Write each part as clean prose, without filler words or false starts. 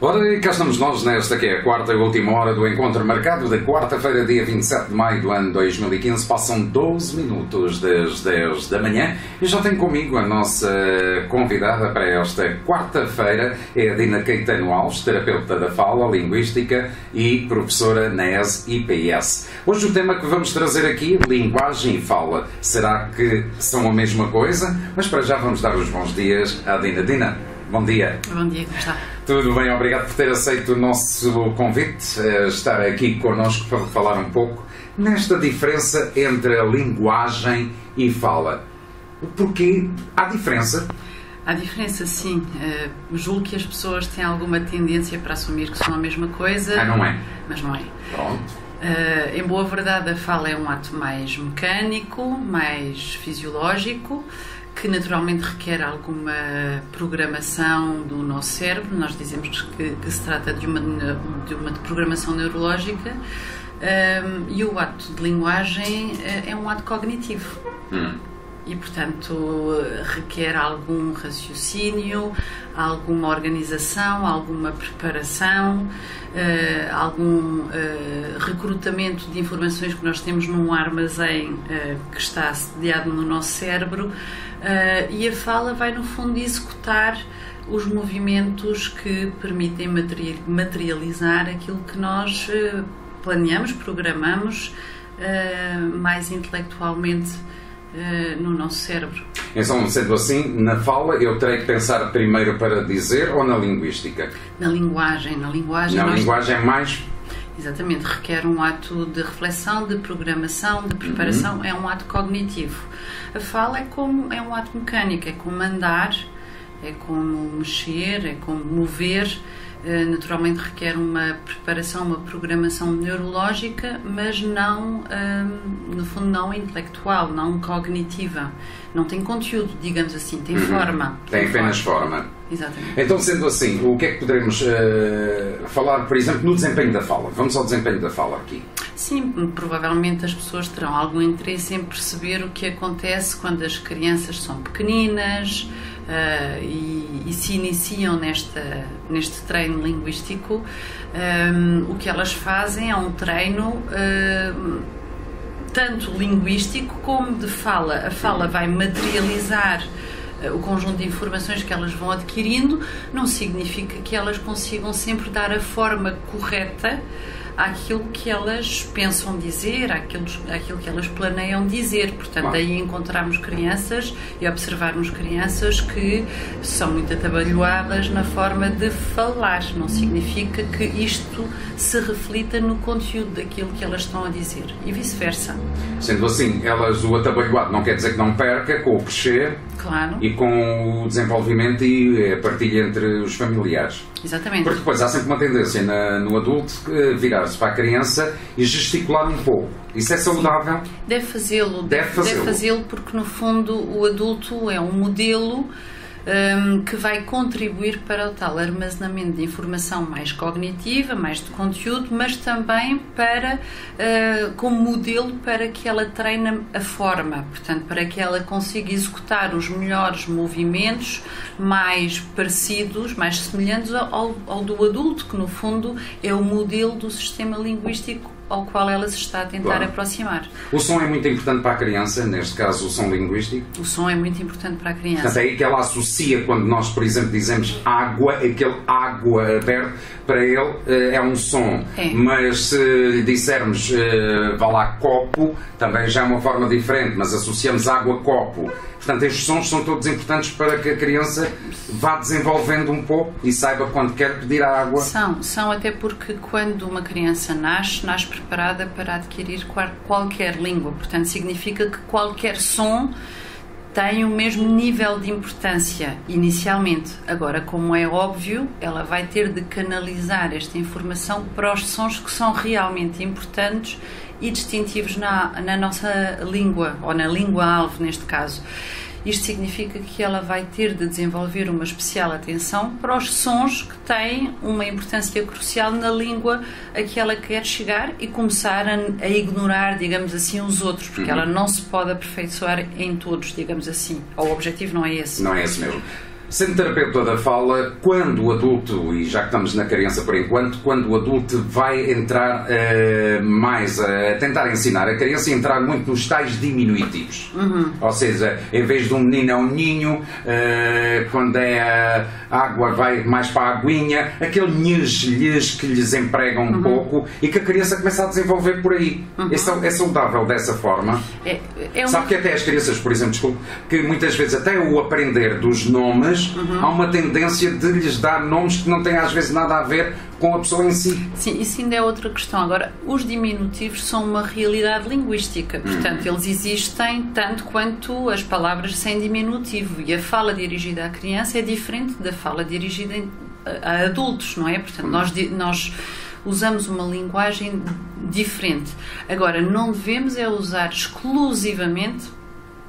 Ora, e cá estamos nós nesta que é a quarta e última hora do encontro marcado de quarta-feira, dia 27 de maio do ano 2015. Passam 12 minutos das 10 da manhã e já tenho comigo a nossa convidada para esta quarta-feira, é a Dina Caetano Alves, terapeuta da fala, linguística e professora na ES-IPS. Hoje o tema que vamos trazer aqui, linguagem e fala. Será que são a mesma coisa? Mas para já vamos dar os bons dias à Dina. Dina, bom dia. Bom dia, como está? Tudo bem, obrigado por ter aceito o nosso convite, estar aqui connosco para falar um pouco nesta diferença entre a linguagem e fala. Porquê? Há diferença? Há diferença, sim. Julgo que as pessoas têm alguma tendência para assumir que são a mesma coisa. Não é? Mas não é. Pronto. Em boa verdade, a fala é um ato mais mecânico, mais fisiológico, que naturalmente requer alguma programação do nosso cérebro. Nós dizemos que se trata de uma programação neurológica, e o ato de linguagem é um ato cognitivo. E, portanto, requer algum raciocínio, alguma organização, alguma preparação, algum recrutamento de informações que nós temos num armazém que está sediado no nosso cérebro, e a fala vai, no fundo, executar os movimentos que permitem materializar aquilo que nós planeamos, programamos mais intelectualmente no nosso cérebro. Então, sendo assim, na fala eu terei que pensar primeiro para dizer ou na linguística? Na linguagem. Na linguagem é mais... Exatamente, requer um ato de reflexão, de programação, de preparação, é um ato cognitivo. A fala é um ato mecânico, é como andar, é como mexer, é como mover. Naturalmente requer uma preparação, uma programação neurológica, mas não, no fundo, não intelectual, não cognitiva. Não tem conteúdo, digamos assim, tem forma. Tem apenas forma. Exatamente. Então, sendo assim, o que é que poderemos falar, por exemplo, no desempenho da fala? Vamos ao desempenho da fala aqui. Sim, provavelmente as pessoas terão algum interesse em perceber o que acontece quando as crianças são pequeninas, e se iniciam neste treino linguístico. O que elas fazem é um treino tanto linguístico como de fala. A fala vai materializar o conjunto de informações que elas vão adquirindo. Não significa que elas consigam sempre dar a forma correta àquilo que elas pensam dizer, àquilo que elas planeiam dizer. Portanto, daí encontrarmos crianças e observarmos crianças que são muito atabalhoadas na forma de falar. Não significa que isto se reflita no conteúdo daquilo que elas estão a dizer, e vice-versa. Sendo assim, o atabalhoado não quer dizer que não perca com o crescer. Claro. E com o desenvolvimento e a partilha entre os familiares. Exatamente. Porque depois há sempre uma tendência no adulto virar-se para a criança e gesticular um pouco. Isso é saudável? Deve fazê-lo. Deve fazê-lo porque, no fundo, o adulto é um modelo que vai contribuir para o tal armazenamento de informação mais cognitiva, mais de conteúdo, mas também como modelo para que ela treine a forma, portanto, para que ela consiga executar os melhores movimentos mais parecidos, mais semelhantes ao do adulto, que no fundo é o modelo do sistema linguístico ao qual ela se está a tentar aproximar. O som é muito importante para a criança, neste caso o som linguístico? O som é muito importante para a criança. Portanto, é aí que ela associa, quando nós, por exemplo, dizemos água, aquele água aberto, para ele é um som. Mas se lhe dissermos vá lá copo, também já é uma forma diferente, mas associamos água a copo. Portanto, estes sons são todos importantes para que a criança vá desenvolvendo um pouco e saiba quando quer pedir a água. São até porque quando uma criança nasce preparada para adquirir qualquer língua. Portanto, significa que qualquer som tem o mesmo nível de importância inicialmente. Agora, como é óbvio, ela vai ter de canalizar esta informação para os sons que são realmente importantes e distintivos na nossa língua, ou na língua-alvo, neste caso. Isto significa que ela vai ter de desenvolver uma especial atenção para os sons que têm uma importância crucial na língua a que ela quer chegar e começar a ignorar, digamos assim, os outros, porque ela não se pode aperfeiçoar em todos, digamos assim. O objetivo não é esse. Não é esse mesmo. Sendo terapeuta da fala, quando o adulto, e já que estamos na criança por enquanto, quando o adulto vai entrar mais a tentar ensinar a criança a entrar muito nos tais diminutivos. Ou seja, em vez de um menino é um ninho, quando é a água vai mais para a aguinha, aquele lhes que lhes emprega um pouco e que a criança começa a desenvolver por aí. É saudável dessa forma. Sabe que até as crianças, por exemplo, desculpe, que muitas vezes até o aprender dos nomes, há uma tendência de lhes dar nomes que não têm às vezes nada a ver com a pessoa em si. Sim, isso ainda é outra questão. Agora, os diminutivos são uma realidade linguística, portanto, eles existem tanto quanto as palavras sem diminutivo, e a fala dirigida à criança é diferente da fala dirigida a adultos, não é? Portanto, nós usamos uma linguagem diferente. Agora, não devemos é usar exclusivamente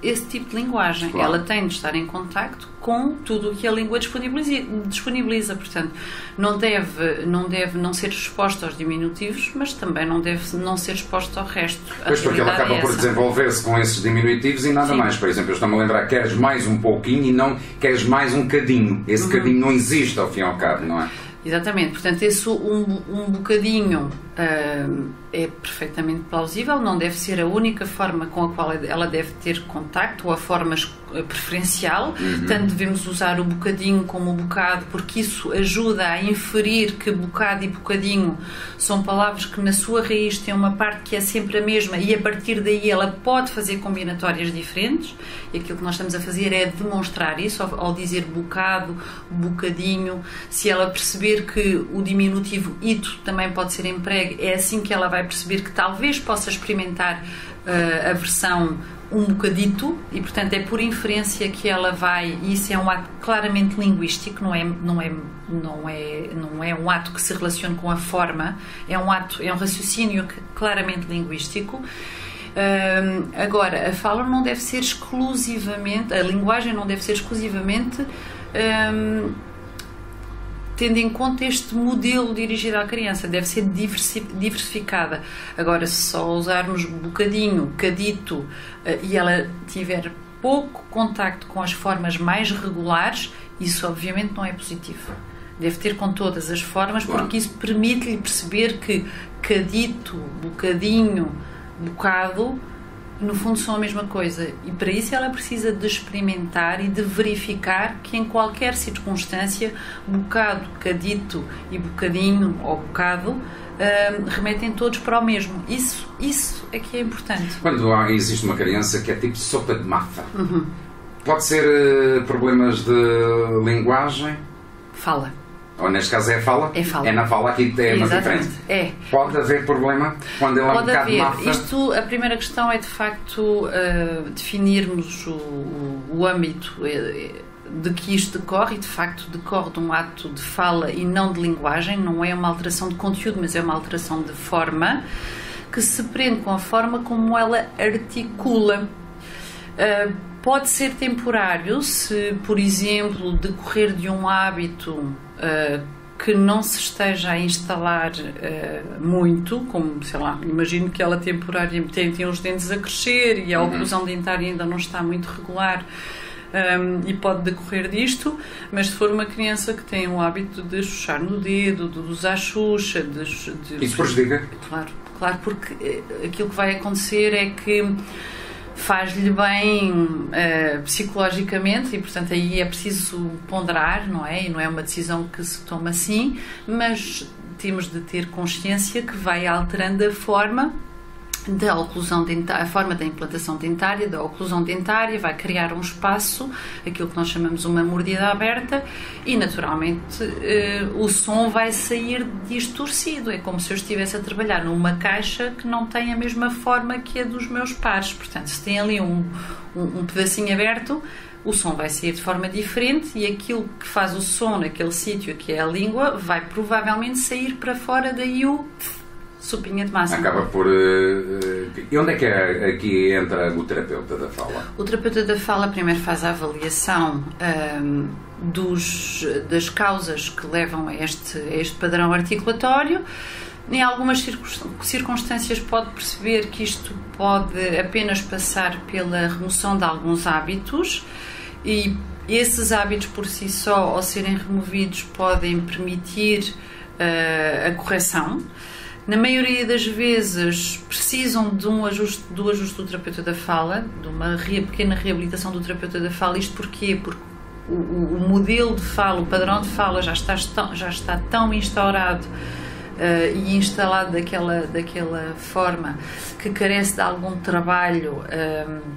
esse tipo de linguagem. Claro. Ela tem de estar em contacto com tudo o que a língua disponibiliza. Portanto, não deve não ser exposta aos diminutivos, mas também não deve não ser exposta ao resto. Pois, porque ela acaba por desenvolver-se com esses diminutivos e nada mais. Por exemplo, eu estou-me a lembrar, queres mais um pouquinho e não queres mais um cadinho. Esse cadinho não existe ao fim e ao cabo, não é? Exatamente, portanto, esse um bocadinho é perfeitamente plausível, não deve ser a única forma com a qual ela deve ter contacto, ou a forma preferencial. Tanto devemos usar o bocadinho como o bocado, porque isso ajuda a inferir que bocado e bocadinho são palavras que na sua raiz têm uma parte que é sempre a mesma, e a partir daí ela pode fazer combinatórias diferentes, e aquilo que nós estamos a fazer é demonstrar isso ao dizer bocado, bocadinho. Se ela perceber que o diminutivo ito também pode ser empregue, é assim que ela vai perceber que talvez possa experimentar a versão um bocadito, e portanto é por inferência que ela vai, e isso é um ato claramente linguístico, não é um ato que se relaciona com a forma, é um raciocínio claramente linguístico. Agora, a fala não deve ser exclusivamente, a linguagem não deve ser exclusivamente tendo em conta este modelo dirigido à criança, deve ser diversificada. Agora, se só usarmos bocadinho, cadito, e ela tiver pouco contacto com as formas mais regulares, isso obviamente não é positivo. Deve ter com todas as formas, porque isso permite-lhe perceber que cadito, bocadinho, bocado, no fundo são a mesma coisa, e para isso ela precisa de experimentar e de verificar que em qualquer circunstância bocado, cadito e bocadinho ou bocado remetem todos para o mesmo. Isso é que é importante. Quando existe uma criança que é tipo sopa de massa, pode ser problemas de linguagem? Fala. Ou neste caso é a fala? É fala. É na fala aqui é uma diferença? É. Pode haver problema quando ele é um bocado massa? Isto, a primeira questão é de facto definirmos o âmbito de que isto decorre, e de facto decorre de um ato de fala e não de linguagem. Não é uma alteração de conteúdo, mas é uma alteração de forma, que se prende com a forma como ela articula. Pode ser temporário se, por exemplo, decorrer de um hábito que não se esteja a instalar muito, como, sei lá, imagino que ela temporariamente tem os dentes a crescer e a oclusão dentária ainda não está muito regular, e pode decorrer disto, mas se for uma criança que tem o hábito de chuchar no dedo, de usar xuxa... Isso prejudica? Claro, porque aquilo que vai acontecer é que faz-lhe bem psicologicamente, e portanto aí é preciso ponderar, não é? E não é uma decisão que se toma assim, mas temos de ter consciência que vai alterando a forma da oclusão dentária, a forma da implantação dentária, da oclusão dentária, vai criar um espaço, aquilo que nós chamamos uma mordida aberta, e naturalmente o som vai sair distorcido. É como se eu estivesse a trabalhar numa caixa que não tem a mesma forma que a dos meus pares. Portanto, se tem ali um pedacinho aberto, o som vai sair de forma diferente, e aquilo que faz o som naquele sítio, que é a língua, vai provavelmente sair para fora, daí o sopinha de massa. Acaba por... E onde é que aqui entra o terapeuta da fala? O terapeuta da fala primeiro faz a avaliação das causas que levam a este padrão articulatório. Em algumas circunstâncias pode perceber que isto pode apenas passar pela remoção de alguns hábitos, e Esses hábitos por si só, ao serem removidos, podem permitir a correção. Na maioria das vezes precisam de um ajuste do terapeuta da fala, de uma pequena reabilitação do terapeuta da fala. Isto porquê? Porque o modelo de fala, o padrão de fala já está tão instaurado e instalado daquela forma que carece de algum trabalho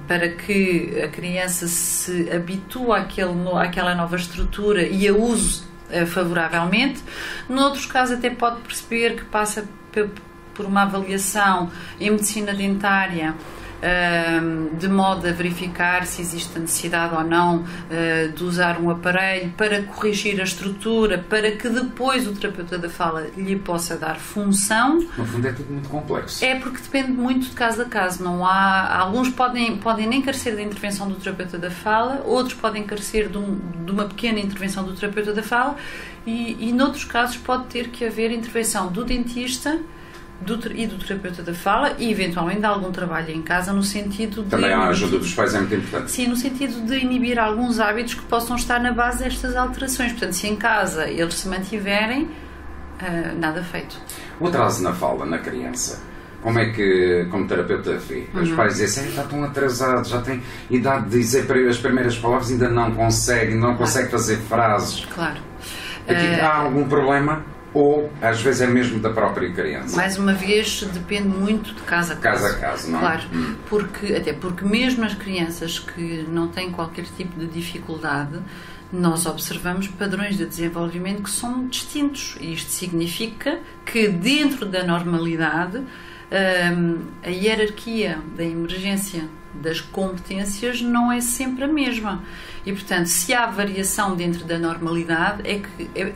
para que a criança se habitue àquela nova estrutura e a use favoravelmente. Noutros casos até pode perceber que passa por uma avaliação em medicina dentária, de modo a verificar se existe a necessidade ou não de usar um aparelho para corrigir a estrutura, para que depois o terapeuta da fala lhe possa dar função. No fundo é tudo muito complexo. É porque depende muito de caso a caso. Não há, alguns podem nem carecer da intervenção do terapeuta da fala, outros podem carecer de uma pequena intervenção do terapeuta da fala e noutros casos pode ter que haver intervenção do dentista e do terapeuta da fala e eventualmente de algum trabalho em casa no sentido de... Também a ajuda dos pais é muito importante. Sim, no sentido de inibir alguns hábitos que possam estar na base destas alterações. Portanto, se em casa eles se mantiverem, nada feito. O atraso na fala na criança, como é que, como terapeuta, vê? Os pais dizem assim, está tão atrasado, já tem idade de dizer as primeiras palavras, ainda não consegue fazer frases. Claro. Aqui há algum problema? Ou, às vezes, é mesmo da própria criança? Mais uma vez, depende muito de caso a caso. Caso a caso, não é? Claro, até porque mesmo as crianças que não têm qualquer tipo de dificuldade, nós observamos padrões de desenvolvimento que são distintos. E isto significa que, dentro da normalidade, a hierarquia da emergência das competências não é sempre a mesma. E, portanto, se há variação dentro da normalidade,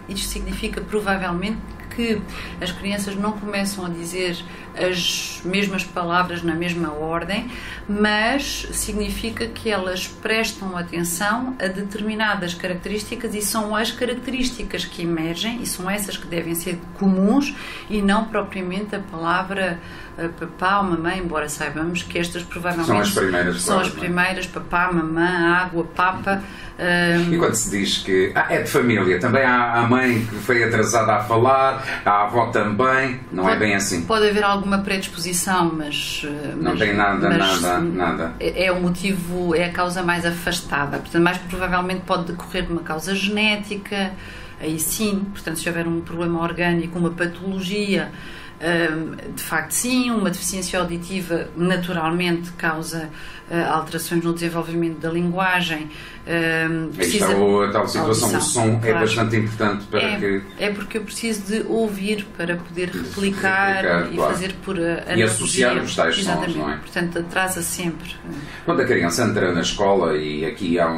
isto significa provavelmente que as crianças não começam a dizer as mesmas palavras na mesma ordem, mas significa que elas prestam atenção a determinadas características e são as características que emergem e são essas que devem ser comuns e não propriamente a palavra papá ou mamãe, embora saibamos que estas provavelmente são as primeiras, papá, mamã, água, papa. E quando se diz que é de família, também há a mãe que foi atrasada a falar, a avó também, não é bem assim? Pode haver alguma predisposição, mas não tem nada. É o motivo, é a causa mais afastada. Portanto, mais provavelmente pode decorrer de uma causa genética, aí sim, portanto, se houver um problema orgânico, uma patologia, de facto sim, uma deficiência auditiva naturalmente causa alterações no desenvolvimento da linguagem. Precisa a tal situação, o som é bastante importante para que... É porque eu preciso de ouvir para poder replicar e claro, fazer por analogia. E associar os tais sons, não é? Portanto, atrasa sempre. Quando a criança entra na escola, e aqui há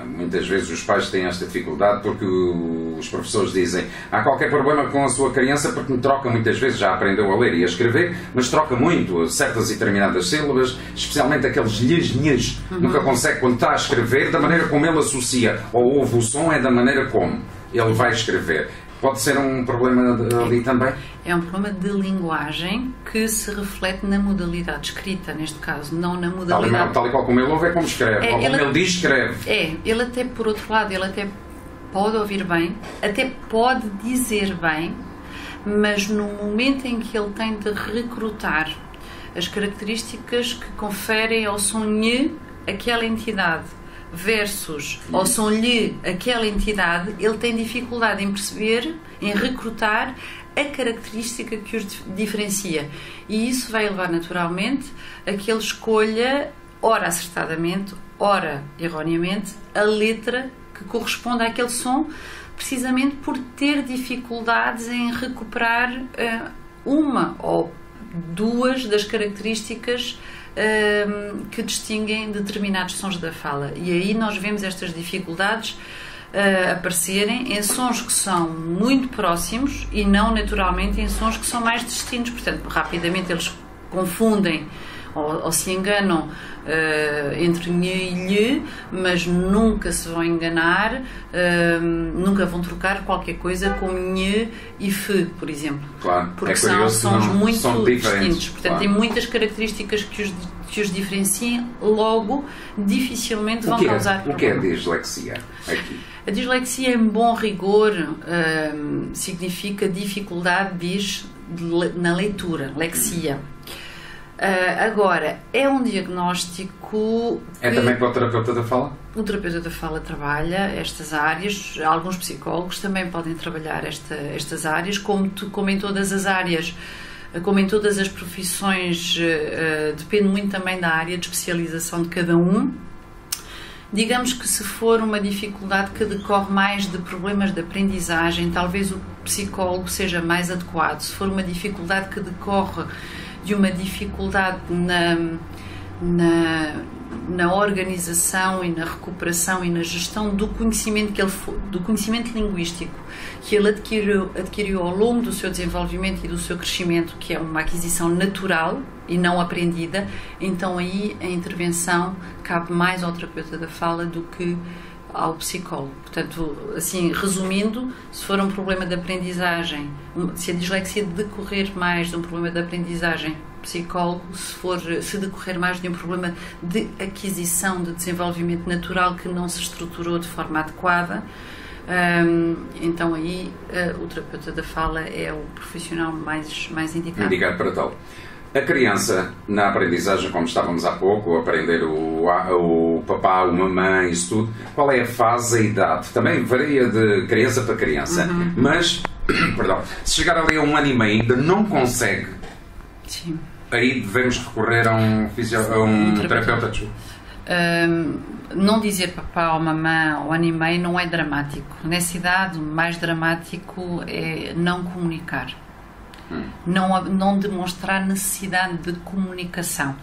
muitas vezes os pais têm esta dificuldade porque os professores dizem há qualquer problema com a sua criança porque troca muitas vezes, já aprendeu a ler e a escrever, mas troca muito certas e determinadas sílabas, especialmente aqueles lhes, nunca consegue, quando está a escrever, da maneira como ele associa ou ouve o som, é da maneira como ele vai escrever. Pode ser um problema ali também? É um problema de linguagem que se reflete na modalidade escrita, neste caso, não na modalidade... Tal e qual como ele ouve é como escreve, como ele diz, escreve. Ele até, por outro lado, ele até pode ouvir bem, até pode dizer bem, mas no momento em que ele tem de recrutar as características que conferem ao som lhe aquela entidade versus ao som lhe aquela entidade, ele tem dificuldade em perceber, em recrutar a característica que os diferencia. E isso vai levar naturalmente a que ele escolha, ora acertadamente, ora erroneamente, a letra que corresponde àquele som, precisamente por ter dificuldades em recuperar uma ou duas das características que distinguem determinados sons da fala. E aí nós vemos estas dificuldades aparecerem em sons que são muito próximos e não naturalmente em sons que são mais distintos. Portanto, rapidamente eles confundem ou se enganam entre nhe e lhe, mas nunca se vão enganar, nunca vão trocar qualquer coisa com nhe e fe, por exemplo. Claro. Porque curioso, são muito são distintos. Portanto, claro. tem muitas características que os diferenciem, logo dificilmente vão causar problema. O que é dislexia aqui? A dislexia, em bom rigor, significa dificuldade, na leitura, lexia. Agora, é um diagnóstico... É também para o terapeuta da fala? O terapeuta da fala trabalha estas áreas, alguns psicólogos também podem trabalhar estas áreas, como em todas as áreas, como em todas as profissões, depende muito também da área de especialização de cada um. Digamos que se for uma dificuldade que decorre mais de problemas de aprendizagem, talvez o psicólogo seja mais adequado. Se for uma dificuldade que decorre de uma dificuldade na organização e na recuperação e na gestão do conhecimento do conhecimento linguístico que ele adquiriu ao longo do seu desenvolvimento e do seu crescimento, que é uma aquisição natural e não aprendida, então aí a intervenção cabe mais ao terapeuta da fala do que ao psicólogo. Portanto, assim, resumindo, se for um problema de aprendizagem, se a dislexia decorrer mais de um problema de aprendizagem, psicólogo, se decorrer mais de um problema de aquisição, de desenvolvimento natural que não se estruturou de forma adequada, então aí o terapeuta da fala é o profissional mais indicado. Indicado para tal. A criança, na aprendizagem, como estávamos há pouco, aprender o papá, o mamãe, isso tudo, qual é a fase, a idade? Também varia de criança para criança, mas, perdão, se chegar ali a 1 ano e meio ainda não consegue, sim, aí devemos recorrer a um terapeuta. Não dizer papá ou mamãe ao 1 ano e meio não é dramático. Nessa idade, o mais dramático é não comunicar. Não demonstrar necessidade de comunicação,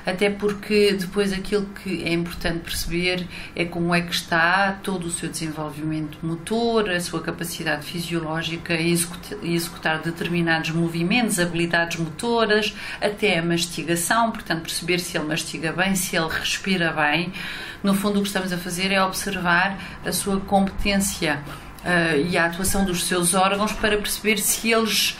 até porque depois aquilo que é importante perceber é como é que está todo o seu desenvolvimento motor, a sua capacidade fisiológica em executar determinados movimentos, habilidades motoras, até a mastigação, portanto perceber se ele mastiga bem, se ele respira bem. No fundo, o que estamos a fazer é observar a sua competência e a atuação dos seus órgãos para perceber se eles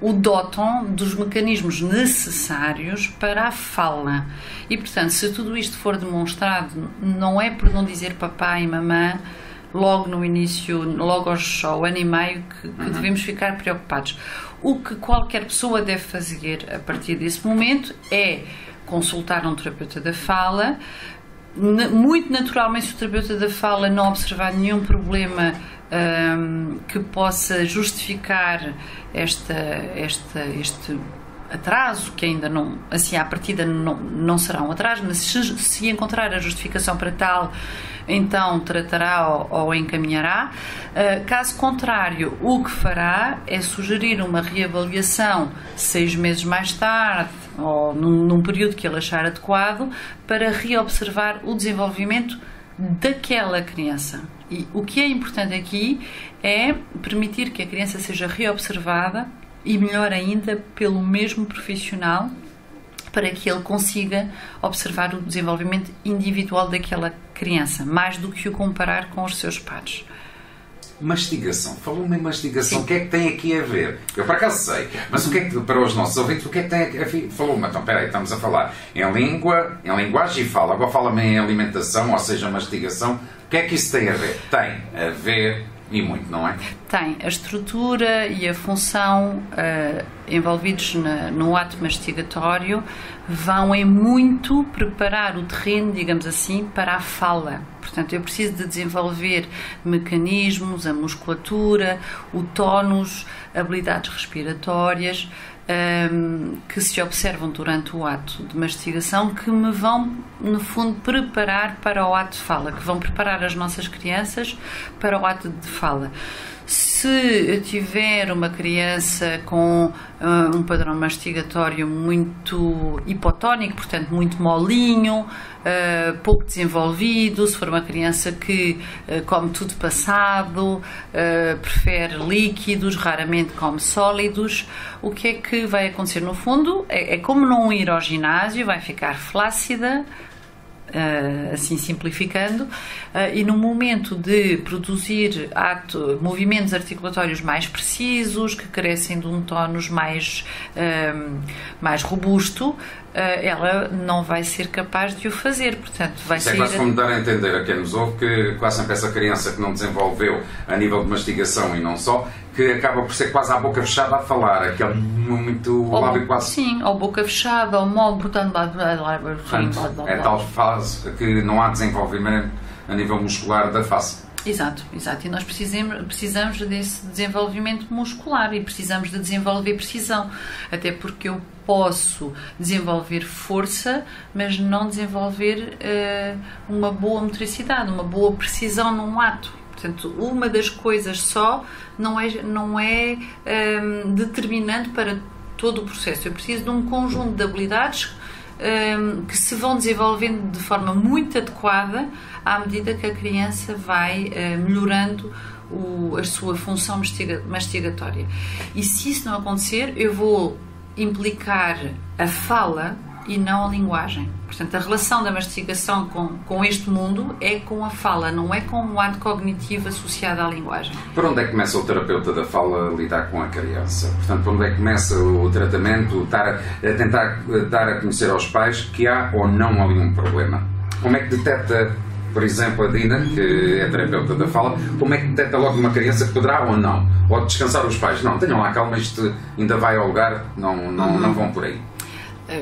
o dotam dos mecanismos necessários para a fala. E, portanto, se tudo isto for demonstrado, não é por não dizer papá e mamã logo no início, logo ao 1 ano e meio, que devemos ficar preocupados. O que qualquer pessoa deve fazer a partir desse momento é consultar um terapeuta da fala. Muito naturalmente, se o terapeuta da fala não observar nenhum problema que possa justificar este atraso, que ainda não, assim à partida não será um atraso, mas se encontrar a justificação para tal, então tratará ou encaminhará. Caso contrário, o que fará é sugerir uma reavaliação 6 meses mais tarde, ou num período que ele achar adequado, para reobservar o desenvolvimento daquela criança. E o que é importante aqui é permitir que a criança seja reobservada e, melhor ainda, pelo mesmo profissional, para que ele consiga observar o desenvolvimento individual daquela criança, mais do que o comparar com os seus pares. Mastigação. Falou-me em mastigação. Sim. O que é que tem aqui a ver? Eu por acaso sei, mas o que é que, para os nossos ouvintes, o que é que tem a ver? Falou-me, então, espera aí, estamos a falar em língua, em linguagem e fala. Agora fala-me em alimentação, ou seja, mastigação. O que é que isso tem a ver? Tem a ver e muito, não é? Tem. A estrutura e a função envolvidos no ato mastigatório vão em muito preparar o terreno, digamos assim, para a fala. Portanto, eu preciso de desenvolver mecanismos, a musculatura, o tónus, habilidades respiratórias, que se observam durante o ato de mastigação, que me vão, no fundo, preparar para o ato de fala, que vão preparar as nossas crianças para o ato de fala. Se Se tiver uma criança com um padrão mastigatório muito hipotónico, portanto muito molinho, pouco desenvolvido, se for uma criança que come tudo passado, prefere líquidos, raramente come sólidos, o que é que vai acontecer no fundo? É como não ir ao ginásio, vai ficar flácida, assim simplificando, e no momento de produzir movimentos articulatórios mais precisos, que carecem de um tónus mais robusto, ela não vai ser capaz de o fazer, portanto vai sair... É quase como dar a entender a quem nos ouve que quase sempre essa criança que não desenvolveu a nível de mastigação e não só, que acaba por ser quase à boca fechada a falar, aquele muito lábio quase... Sim, ou boca fechada, ou mal, portanto... É tal fase que não há desenvolvimento a nível muscular da face. Exato. E nós precisamos desse desenvolvimento muscular e precisamos de desenvolver precisão, até porque eu posso desenvolver força, mas não desenvolver uma boa motricidade, uma boa precisão num ato. Portanto, uma das coisas só não é determinante para todo o processo. Eu preciso de um conjunto de habilidades que se vão desenvolvendo de forma muito adequada à medida que a criança vai melhorando a sua função mastigatória. E se isso não acontecer, eu vou implicar a fala e não a linguagem. Portanto, a relação da mastigação com este mundo é com a fala, não é com o ato cognitivo associado à linguagem. Por onde é que começa o terapeuta da fala a lidar com a criança? Portanto, por onde é que começa o tratamento, a tentar dar a conhecer aos pais que há ou não ali um problema? Como é que detecta, por exemplo, a Dina, que é terapeuta da fala, como é que detecta logo uma criança que poderá ou não? Ou descansar os pais? Não, tenham lá calma, isto ainda vai ao lugar, não vão por aí.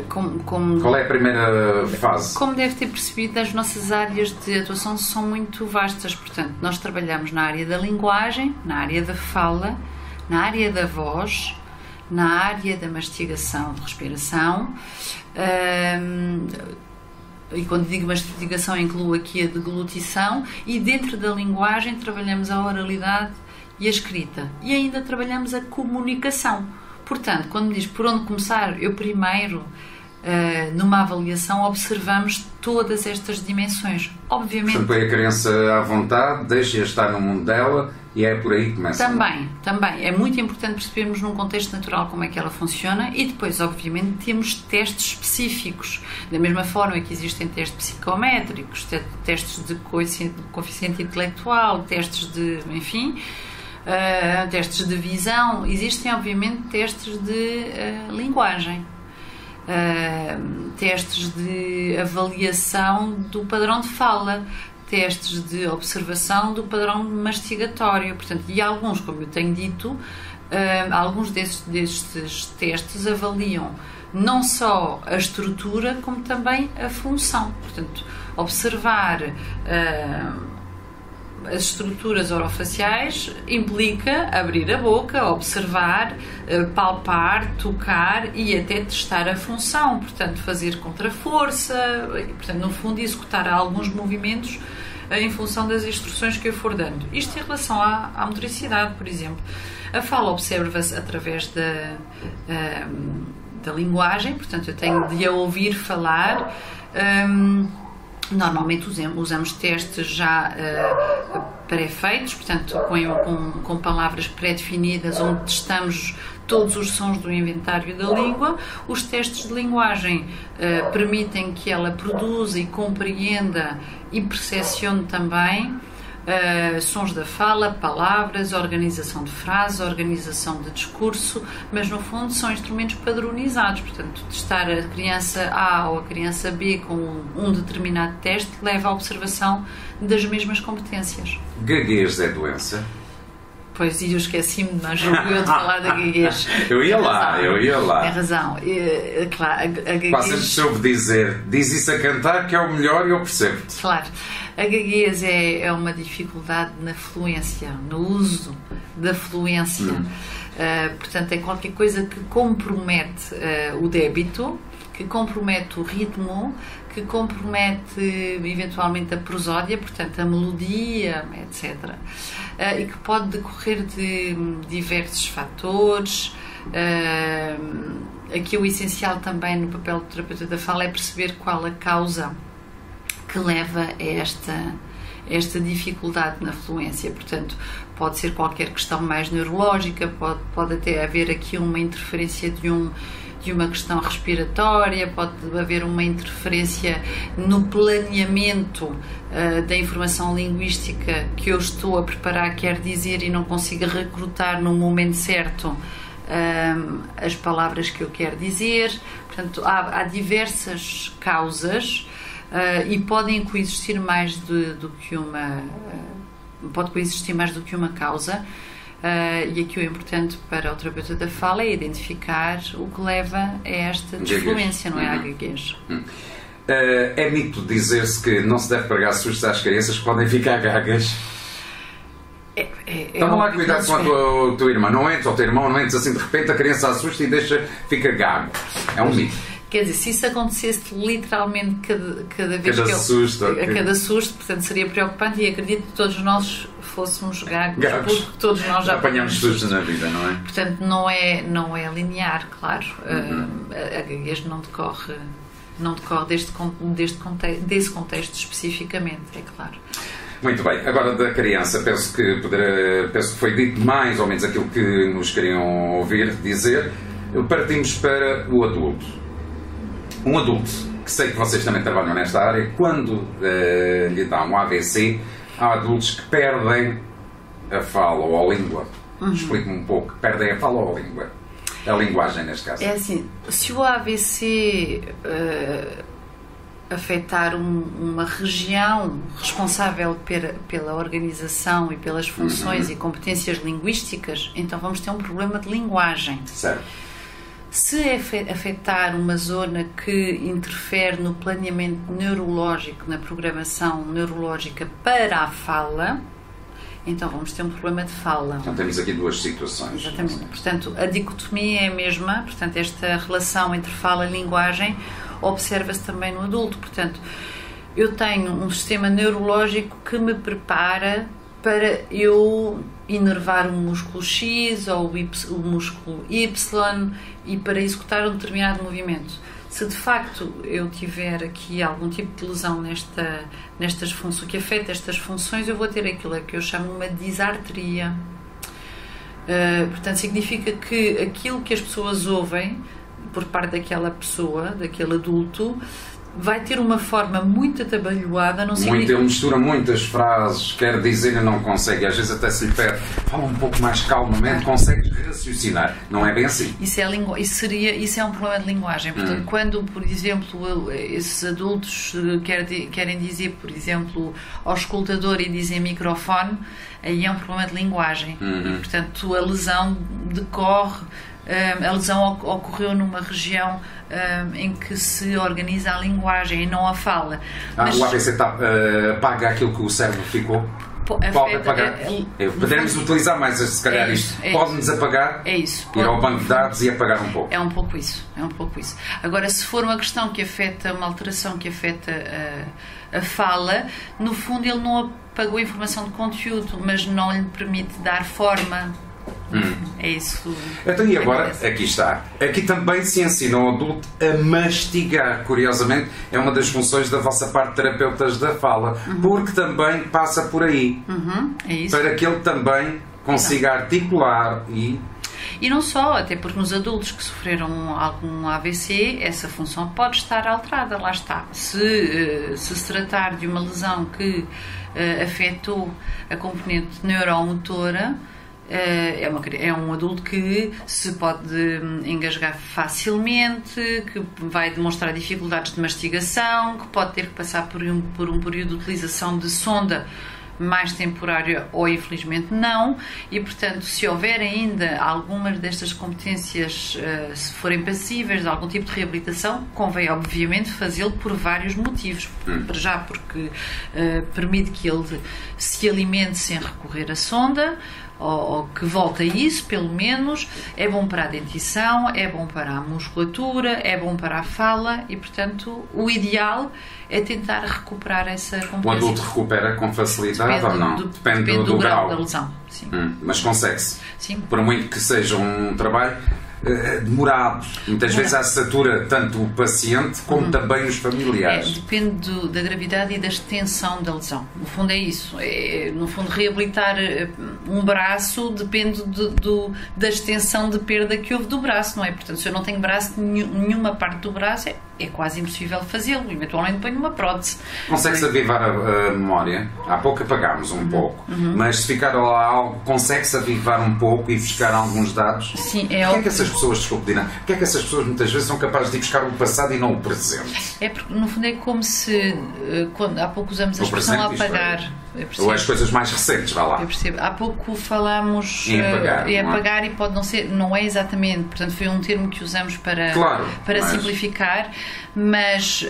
Qual é a primeira fase? Como deve ter percebido, as nossas áreas de atuação são muito vastas. Portanto, nós trabalhamos na área da linguagem, na área da fala, na área da voz, na área da mastigação, de respiração. E quando digo mastigação, incluo aqui a deglutição. E dentro da linguagem trabalhamos a oralidade e a escrita. E ainda trabalhamos a comunicação. Portanto, quando me diz por onde começar, eu primeiro, numa avaliação, observamos todas estas dimensões. Obviamente... Portanto, põe a criança à vontade, deixa-a estar no mundo dela e é por aí que começa. Também. É muito importante percebermos num contexto natural como é que ela funciona e depois, obviamente, temos testes específicos. Da mesma forma que existem testes psicométricos, testes de coeficiente intelectual, testes de... enfim... testes de visão, existem obviamente testes de linguagem, testes de avaliação do padrão de fala, testes de observação do padrão mastigatório, portanto, e alguns, como eu tenho dito, alguns destes testes avaliam não só a estrutura como também a função, portanto, observar as estruturas orofaciais implica abrir a boca, observar, palpar, tocar e até testar a função, portanto fazer contraforça, portanto no fundo executar alguns movimentos em função das instruções que eu for dando. Isto em relação à motricidade, por exemplo. A fala observa-se através da linguagem, portanto eu tenho de a ouvir falar. Normalmente usamos testes já pré-feitos, portanto com palavras pré-definidas, onde testamos todos os sons do inventário da língua. Os testes de linguagem permitem que ela produza e compreenda e percepcione também sons da fala, palavras, organização de frases, organização de discurso, mas no fundo são instrumentos padronizados, portanto testar a criança A ou a criança B com um determinado teste leva à observação das mesmas competências. Gaguez é doença? Pois, e eu esqueci-me, mas de falar da gaguez. Eu ia lá. Tem razão. Claro, a gaguez... Quase soube dizer, diz isso a cantar que é o melhor e eu percebo. Claro. A gaguez é uma dificuldade na fluência, no uso da fluência. Portanto, é qualquer coisa que compromete o débito que compromete o ritmo, que compromete eventualmente a prosódia, portanto a melodia, etc. E que pode decorrer de diversos fatores. Aqui o essencial também no papel do terapeuta da fala é perceber qual a causa que leva a esta dificuldade na fluência. Portanto, pode ser qualquer questão mais neurológica, pode até haver aqui uma interferência de uma questão respiratória, pode haver uma interferência no planeamento da informação linguística que eu estou a preparar, quer dizer, e não consigo recrutar no momento certo as palavras que eu quero dizer. Portanto, há diversas causas e podem coexistir mais do que uma pode coexistir mais do que uma causa. E aqui o importante para o terapeuta da fala é identificar o que leva a esta desfluência, não é? A gaguez. É mito dizer-se que não se deve pregar sustos às crianças que podem ficar gagas. Toma lá cuidado com a tua irmã. Não entres, ou o teu irmão, não entres assim de repente, a criança assusta e fica gago. É um mito. Quer dizer, se isso acontecesse literalmente cada vez cada susto, a cada susto, portanto seria preocupante, e acredito que todos nós fôssemos gagos, porque todos nós já apanhamos sustos na vida, não é? Portanto, não é linear, claro. A gaguez não decorre desse contexto especificamente, é claro. Muito bem, agora da criança, penso que foi dito mais ou menos aquilo que nos queriam ouvir dizer. Partimos para o adulto. Um adulto, que sei que vocês também trabalham nesta área, quando lhe dá um AVC, há adultos que perdem a fala ou a língua. Explique-me um pouco, perdem a fala ou a língua? A linguagem, neste caso. É assim, se o AVC afetar uma região responsável pela organização e pelas funções e competências linguísticas, então vamos ter um problema de linguagem. Certo. Se afetar uma zona que interfere no planeamento neurológico, na programação neurológica para a fala, então vamos ter um problema de fala. Então temos aqui duas situações. Exatamente. Portanto, a dicotomia é a mesma, portanto, esta relação entre fala e linguagem observa-se também no adulto. Portanto, eu tenho um sistema neurológico que me prepara para eu inervar um músculo X ou o músculo Y e para executar um determinado movimento. Se de facto eu tiver aqui algum tipo de lesão nestas funções, que afeta estas funções, eu vou ter aquilo que eu chamo uma disartria. Portanto, significa que aquilo que as pessoas ouvem por parte daquela pessoa, daquele adulto, vai ter uma forma muito atabalhoada, não significa... Ele mistura muitas frases, quer dizer e não consegue, às vezes até se lhe pede, fala um pouco mais calmamente, consegue raciocinar. Não é bem assim. Isso é um problema de linguagem. Portanto, quando, por exemplo, esses adultos querem dizer, por exemplo, ao escutador e dizem microfone, aí é um problema de linguagem. Portanto, a lesão decorre... A lesão ocorreu numa região em que se organiza a linguagem e não a fala. Mas o AVC apaga aquilo que o cérebro ficou? Pode apagar. Poderemos utilizar mais, se calhar, isto. Pode-nos apagar, ir ao banco de dados e apagar um pouco. É um pouco isso. Agora, se for uma questão que afeta, uma alteração que afeta a fala, no fundo ele não apagou a informação de conteúdo, mas não lhe permite dar forma. É isso. Então, e agora, aqui está. Aqui também se ensina ao adulto a mastigar. Curiosamente, é uma das funções da vossa parte de terapeutas da fala, porque também passa por aí. É isso. Para que ele também consiga articular e não só, até porque nos adultos que sofreram algum AVC, essa função pode estar alterada, lá está. Se tratar de uma lesão que afetou a componente neuromotora, é um adulto que se pode engasgar facilmente, que vai demonstrar dificuldades de mastigação, que pode ter que passar por um período de utilização de sonda mais temporária ou infelizmente não, e portanto se houver ainda algumas destas competências se forem passíveis de algum tipo de reabilitação, convém obviamente fazê-lo por vários motivos. Para já porque permite que ele se alimente sem recorrer à sonda, ou que volte a isso, pelo menos, é bom para a dentição, é bom para a musculatura, é bom para a fala e, portanto, o ideal é tentar recuperar essa competência. O adulto recupera com facilidade ou não? Depende do grau da lesão. Sim. Mas consegue-se. Sim. Por muito que seja um trabalho demorado. Muitas vezes satura tanto o paciente como também os familiares. Depende da gravidade e da extensão da lesão. No fundo é isso. No fundo, reabilitar um braço depende da extensão de perda que houve do braço, não é? Portanto, se eu não tenho braço, nenhuma parte do braço é quase impossível fazê-lo. Eventualmente ponho uma prótese. Consegue-se avivar a memória? Há pouco apagámos um pouco, mas se ficar lá algo, consegue-se avivar um pouco e buscar alguns dados? Sim, Porquê é que essas pessoas, desculpe, Dina, porquê é que essas pessoas muitas vezes são capazes de ir buscar o passado e não o presente? É porque, no fundo, é como se, há pouco usamos a expressão apagar. Ou as coisas mais recentes, vá lá. Eu percebo. Há pouco falámos em apagar e pode não ser, não é exatamente, portanto foi um termo que usamos para simplificar, mas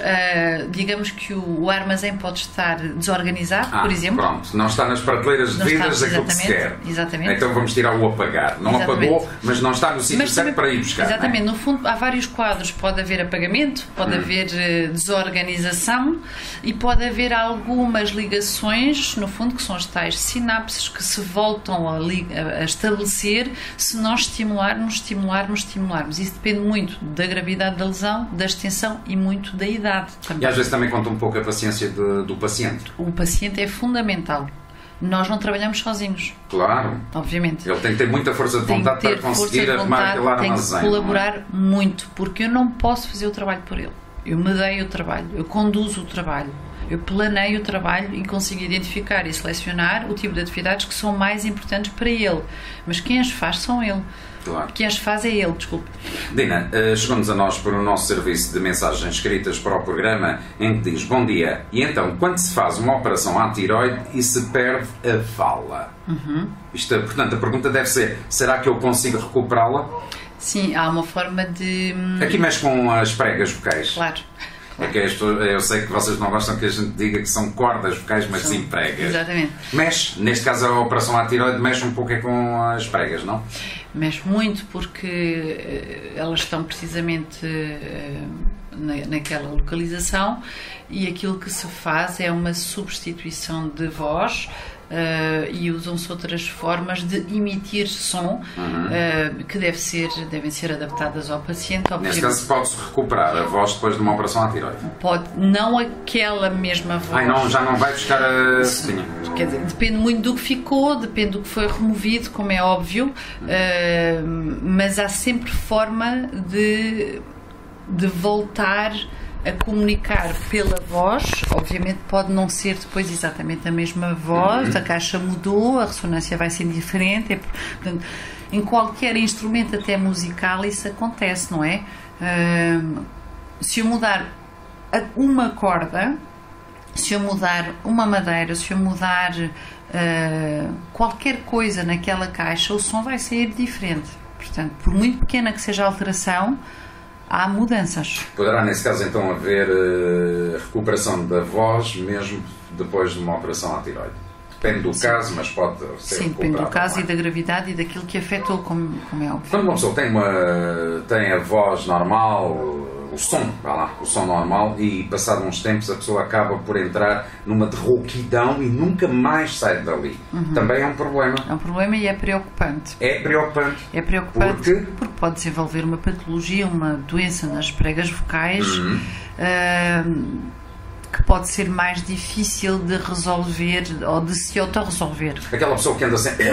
digamos que o armazém pode estar desorganizado, por exemplo. Pronto, não está nas prateleiras devidas daquilo que se quer. Exatamente. Então vamos tirar o apagar. Não apagou, mas não está no sítio certo para ir buscar. Exatamente, no fundo há vários quadros, pode haver apagamento, pode haver desorganização e pode haver algumas ligações, no fundo, que são as tais sinapses que se voltam a estabelecer se nós estimularmos. Isso depende muito da gravidade da lesão, da extensão e muito da idade também. E às vezes também conta um pouco a paciência do paciente. O paciente é fundamental. Nós não trabalhamos sozinhos. Claro. Obviamente. Ele tem que ter muita força de vontade para conseguir arrumar aquele armazém. Tem que colaborar muito, porque eu não posso fazer o trabalho por ele. Eu medeio o trabalho, eu conduzo o trabalho. Eu planeio o trabalho e consigo identificar e selecionar o tipo de atividades que são mais importantes para ele. Mas quem as faz são ele. Claro. Quem as faz é ele, desculpe. Dina, chegamos a nós por o nosso serviço de mensagens escritas para o programa em que diz: bom dia, e então, quando se faz uma operação à tiroide e se perde a fala? Portanto, a pergunta deve ser: será que eu consigo recuperá-la? Sim, há uma forma de... Aqui mexe com as pregas vocais. Claro. É que eu sei que vocês não gostam que a gente diga que são cordas vocais, mas sim pregas. Exatamente. Mexe, neste caso a operação à tiroide mexe um pouco com as pregas, não? Mexe muito porque elas estão precisamente naquela localização e aquilo que se faz é uma substituição de voz. E usam-se outras formas de emitir som que devem ser adaptadas ao paciente. Neste caso pode-se recuperar a voz depois de uma operação à tiroide? Pode, não aquela mesma voz. Não, já não vai buscar a... Quer dizer, depende muito do que ficou, depende do que foi removido, como é óbvio, mas há sempre forma de voltar a comunicar pela voz. Obviamente pode não ser depois exatamente a mesma voz, a caixa mudou, a ressonância vai ser diferente, portanto, em qualquer instrumento até musical isso acontece, não é? Se eu mudar uma corda, se eu mudar uma madeira, se eu mudar qualquer coisa naquela caixa, o som vai sair diferente. Portanto, por muito pequena que seja a alteração, há mudanças. Poderá, nesse caso, então, haver recuperação da voz mesmo depois de uma operação à tiroide? Depende do caso, mas pode ser Sim, depende do caso e da gravidade e daquilo que afetou, como é óbvio. Quando uma pessoa tem a voz normal, o som normal, e passado uns tempos a pessoa acaba por entrar numa derrouquidão e nunca mais sai dali. Também é um problema. É um problema e é preocupante. É preocupante. É preocupante porque pode desenvolver uma patologia, uma doença nas pregas vocais que pode ser mais difícil de resolver ou de se autorresolver. Aquela pessoa que anda sempre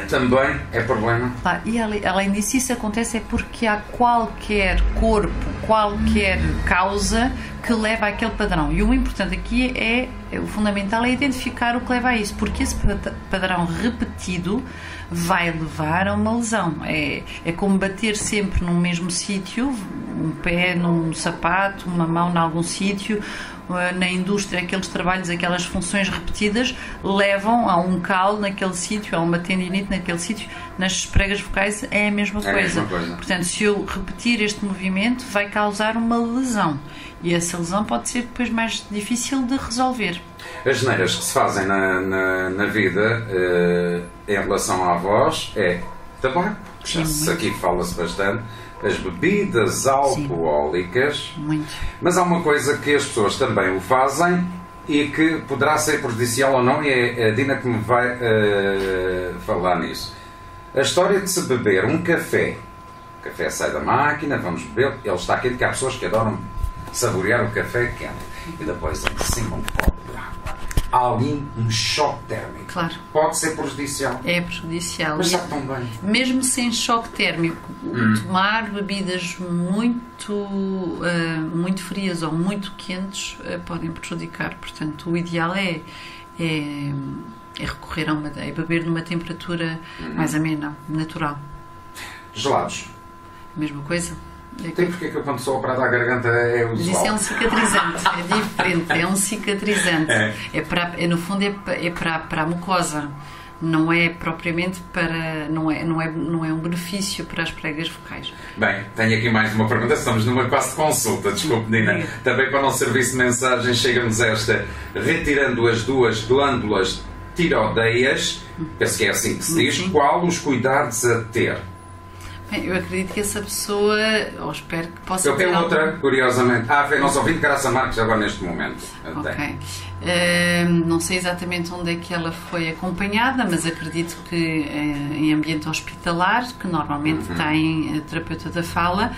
também é problema. Claro, e além disso, isso acontece é porque há qualquer corpo, qualquer causa que leva àquele padrão. E o importante aqui o fundamental é identificar o que leva a isso, porque esse padrão repetido vai levar a uma lesão. É como bater sempre no mesmo sítio, um pé num sapato, uma mão em algum sítio, na indústria, aqueles trabalhos, aquelas funções repetidas levam a um calo naquele sítio, a uma tendinite naquele sítio. Nas pregas vocais é a mesma coisa. Portanto, se eu repetir este movimento, vai causar uma lesão. E essa lesão pode ser depois mais difícil de resolver. As neiras que se fazem na vida em relação à voz é tabaco, aqui fala-se bastante, as bebidas alcoólicas, mas há uma coisa que as pessoas também o fazem e que poderá ser prejudicial ou não, e é a Dina que me vai falar nisso. A história de se beber um café, o café sai da máquina, vamos beber, ele está quente, que há pessoas que adoram saborear o café quente e depois em cima um copo de água. Há ali um choque térmico. Claro. Pode ser prejudicial. É prejudicial. Mas sabe tão bem. Mesmo sem choque térmico, tomar bebidas muito frias ou muito quentes podem prejudicar. Portanto, o ideal é recorrer a beber numa temperatura mais amena, natural. Gelados. Mesma coisa. Tem porque que eu quando sou operado à garganta é usual. Isso é um cicatrizante, é diferente, é um cicatrizante. No fundo é para a mucosa, não é propriamente para. Não é um benefício para as pregas vocais. Bem, tenho aqui mais uma pergunta, estamos numa quase consulta, desculpe, Dina. Também para o nosso serviço de mensagem chega-nos esta: retirando as duas glândulas tiroideias, penso que é assim que se diz, qual os cuidados a ter? Bem, eu acredito que essa pessoa, ou espero que possa ter. Eu tenho outra, curiosamente. Foi nosso ouvinte Graça Marques agora neste momento. Ok. Não sei exatamente onde é que ela foi acompanhada, mas acredito que em ambiente hospitalar, que normalmente tem terapeuta da fala.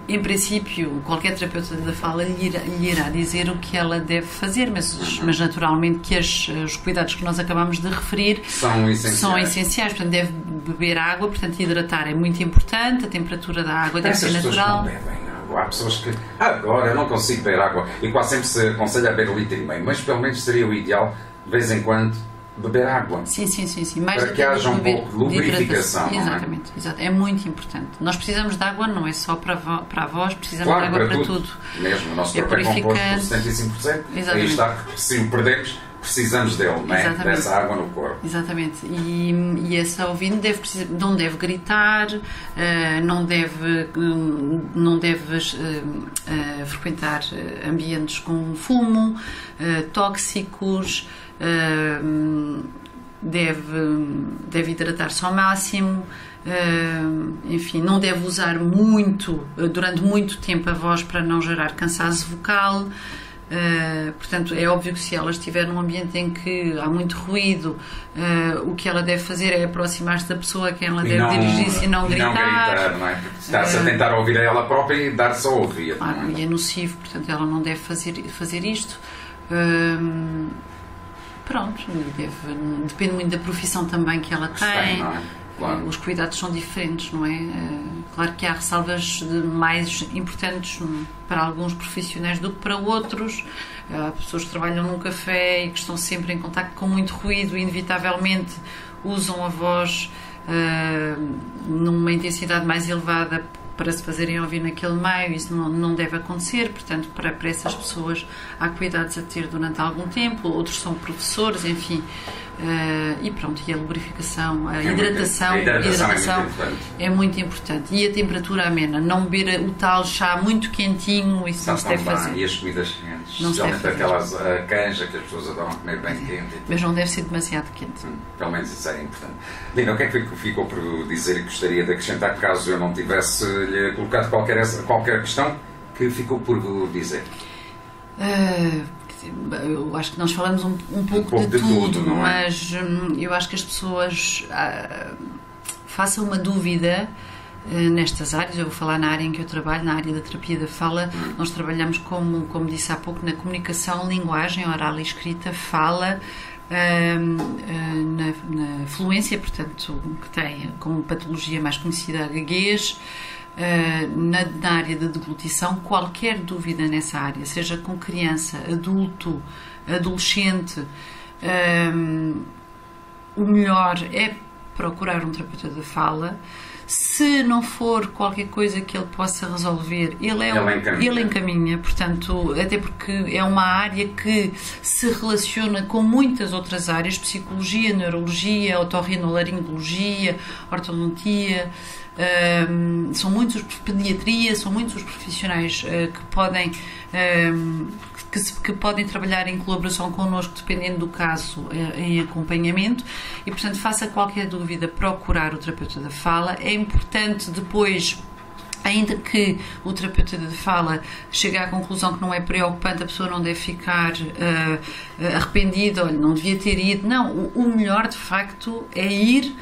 Em princípio, qualquer terapeuta da fala lhe irá dizer o que ela deve fazer, mas naturalmente que os cuidados que nós acabamos de referir são essenciais. Portanto, deve beber água, portanto, hidratar é muito importante, a temperatura da água deve ser natural. Não bebem água. Há pessoas que, agora eu não consigo beber água, e quase sempre se aconselha a beber 1,5 litro, mas pelo menos seria o ideal, de vez em quando, beber água. Sim. Mais para que haja um pouco de lubrificação. Exatamente. É muito importante. Nós precisamos de água, não é só para a voz, precisamos de água para tudo. Mesmo, o nosso corpo é composto por 75%. Exatamente. Aí está, se o perdemos, precisamos dele, não é? Dessa água no corpo. Exatamente. E essa ouvinte não deve gritar, não deve frequentar ambientes com fumo, tóxicos. Deve hidratar-se ao máximo, enfim, não deve usar durante muito tempo a voz para não gerar cansaço vocal. Portanto, é óbvio que se ela estiver num ambiente em que há muito ruído, o que ela deve fazer é aproximar-se da pessoa a quem ela deve dirigir-se e não gritar. Não é? Está-se a tentar ouvir a ela própria e dar-se a ouvir. E é nocivo, portanto, ela não deve fazer isto. Pronto, depende muito da profissão também que ela tem. Não é? Claro. Os cuidados são diferentes, não é? Claro que há ressalvas mais importantes para alguns profissionais do que para outros. Há pessoas que trabalham num café e que estão sempre em contacto com muito ruído e inevitavelmente usam a voz numa intensidade mais elevada para se fazerem ouvir naquele meio. Isso não deve acontecer, portanto, para essas pessoas há cuidados a ter durante algum tempo. Outros são professores, enfim. E pronto, e a lubrificação, a hidratação é muito importante. E a temperatura amena, não beber o tal chá muito quentinho, isso não se deve fazer. E as comidas quentes, especialmente aquelas canja que as pessoas adoram comer bem quente. Mas não deve ser demasiado quente. Pelo menos isso é importante. Dina, o que é que ficou por dizer e gostaria de acrescentar, caso eu não tivesse lhe colocado qualquer questão, que ficou por dizer? Eu acho que nós falamos um pouco de tudo, não é? Mas eu acho que as pessoas façam uma dúvida nestas áreas. Eu vou falar na área em que eu trabalho, na área da terapia da fala. Nós trabalhamos, como disse há pouco, na comunicação, linguagem oral e escrita, fala, na fluência, portanto, que tem como patologia mais conhecida a gaguez. Na área da deglutição, qualquer dúvida nessa área, seja com criança, adulto, adolescente, o melhor é procurar um terapeuta da fala. Se não for qualquer coisa que ele possa resolver, ele encaminha. Portanto, até porque é uma área que se relaciona com muitas outras áreas: psicologia, neurologia, otorrinolaringologia, ortodontia. São muitos, pediatria, são muitos os profissionais que podem trabalhar em colaboração connosco, dependendo do caso, em acompanhamento. E, portanto, faça qualquer dúvida, procurar o terapeuta da fala. É importante depois, ainda que o terapeuta da fala chegue à conclusão que não é preocupante, a pessoa não deve ficar arrependida, olha, não devia ter ido. Não, o melhor de facto é ir,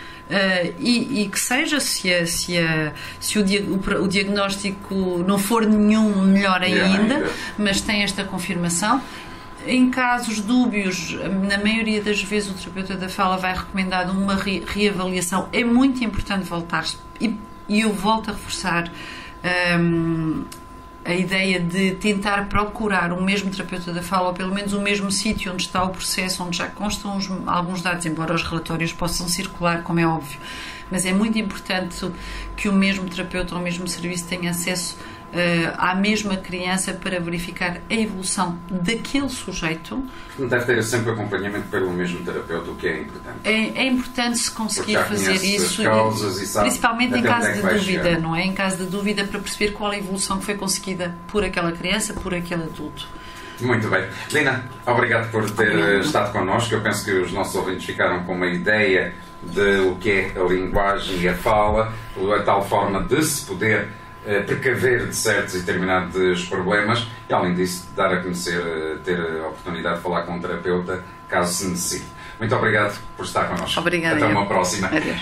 e que seja, se o diagnóstico não for nenhum, melhor ainda, mas tem esta confirmação. Em casos dúbios, na maioria das vezes o terapeuta da fala vai recomendar uma reavaliação. É muito importante voltar-se, e eu volto a reforçar a ideia de tentar procurar o mesmo terapeuta da fala, ou pelo menos o mesmo sítio onde está o processo, onde já constam alguns dados, embora os relatórios possam circular, como é óbvio. Mas é muito importante que o mesmo terapeuta ou o mesmo serviço tenha acesso à mesma criança para verificar a evolução daquele sujeito. Deve ter sempre acompanhamento pelo mesmo terapeuta, o que é importante. É importante se conseguir fazer isso, sabe, principalmente em caso de dúvida, não é? Em caso de dúvida, para perceber qual a evolução que foi conseguida por aquela criança, por aquele adulto. Muito bem. Lina, obrigado por ter estado connosco. Eu penso que os nossos ouvintes ficaram com uma ideia de o que é a linguagem e a fala, a tal forma de se poder precaver de certos e determinados problemas, e além disso dar a conhecer, ter a oportunidade de falar com um terapeuta caso se necessite. Muito obrigado por estar connosco. Obrigada. Até uma próxima. Adeus.